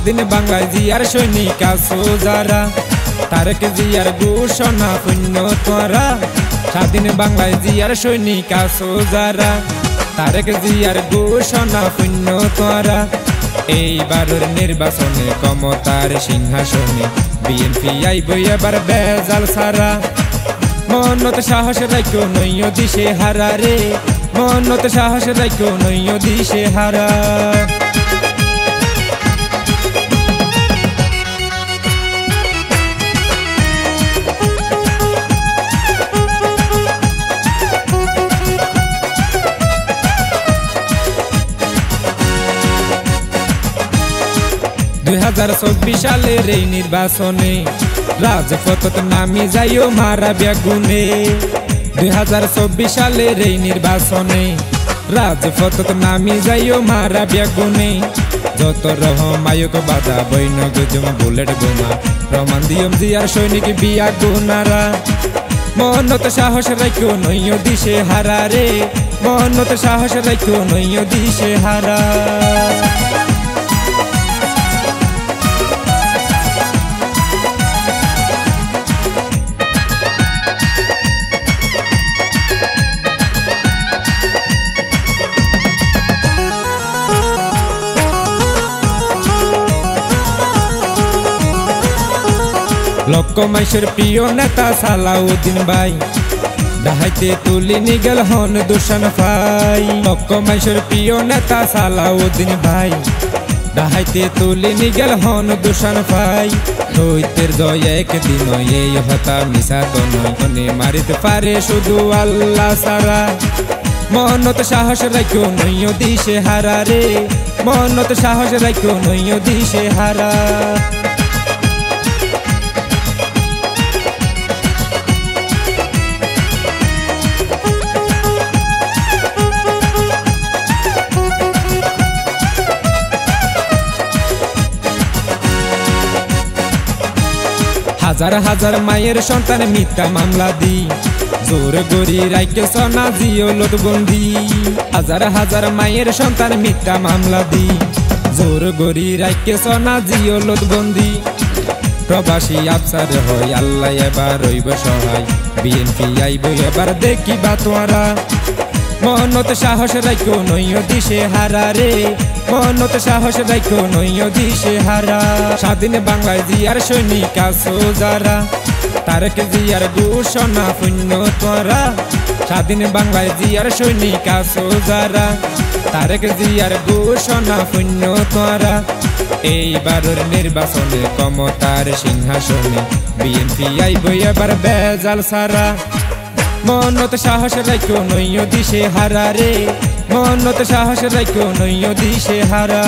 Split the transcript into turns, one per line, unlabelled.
স্বাধীন বাংলায় জিয়ার সৈনিক আছো যারা, তারেক জিয়ার ঘোষণা পুণ্য তোরা। স্বাধীন বাংলায় জিয়ার সৈনিক আছো যারা, তারেক জিয়ার ঘোষণা পুণ্য তোরা। এইবারের নির্বাচনে ক্ষমতার সিংহাসনে বিএনপি আইব এবার বেজাল সারা। মনত সাহস রাখো নইও দিশে হারা রে, মনত সাহস রাখো নইও দিশে হারা। 2024 সালের এই নির্বাচনে রাজপথত নামি যাইও মারা বেগুনে। 2024 সালের এই নির্বাচনে রাজপথত নামি যাইও মারা বেগুনে। যত রহমায়ক বাধা বৈন গজম বুলেট বোমা, প্রমাণ দিয়ম জিয়ার সৈনিক বিয়া গুনারা। মনত সাহস রাখো নইও দিশে হারা রে, মনত সাহস রাখো নইও দিশে হারা। লক্ষ মাইশের প্রিয় নেতা সালাউদ্দিন ভাই, ডাহাইতে তুলি নিগেল হন দূষণ ভাই। লক্ষ মাইশের প্রিয় নেতা সালাউদ্দিন ভাই, ডাহাইতে তুলি নিগেল হন দূষণ ভাই। দৈত্যের জয় একদিন এই হতা মিশা তো নয়, মনে মারিতে পারে শুধু আল্লাহ সারা। মনত সাহস রাখো নইও দিশে হারা রে, মনত সাহস রাখো নইও দিশে হারা। হাজার হাজার মায়ের সন্তান মিথ্যা মামলা দি, জোর গরি রাইকে সোনা জিও লোটবন্দি। হাজার হাজার মায়ের সন্তান মিথ্যা মামলা দি, জোর গরি রাইকে সোনা জিও লোটবন্দি। প্রবাসী আফসার হয় আল্লাহ এবার রইব সহায়, বিএনপি আইব এবার দেখিবা তোরা। মনত সাহস রাখো নইও দিশে হারা রে, মনত সাহস রাখো নইও দিশে হারা। স্বাধীন বাংলায় জিয়ার সৈনিক আছো যারা, তারেক জিয়ার ঘোষণা পুণ্য তোরা। স্বাধীন বাংলায় জিয়ার সৈনিক আছো যারা, তারেক জিয়ার ঘোষণা পুণ্য তোরা। এইবারের নির্বাচনে ক্ষমতার সিংহাসনে বিএনপি আইব এবার বেজাল সারা। মনত সাহস রাখো নইও দিশে হারা রে, মনত সাহস রাখো নইও দিশে হারা।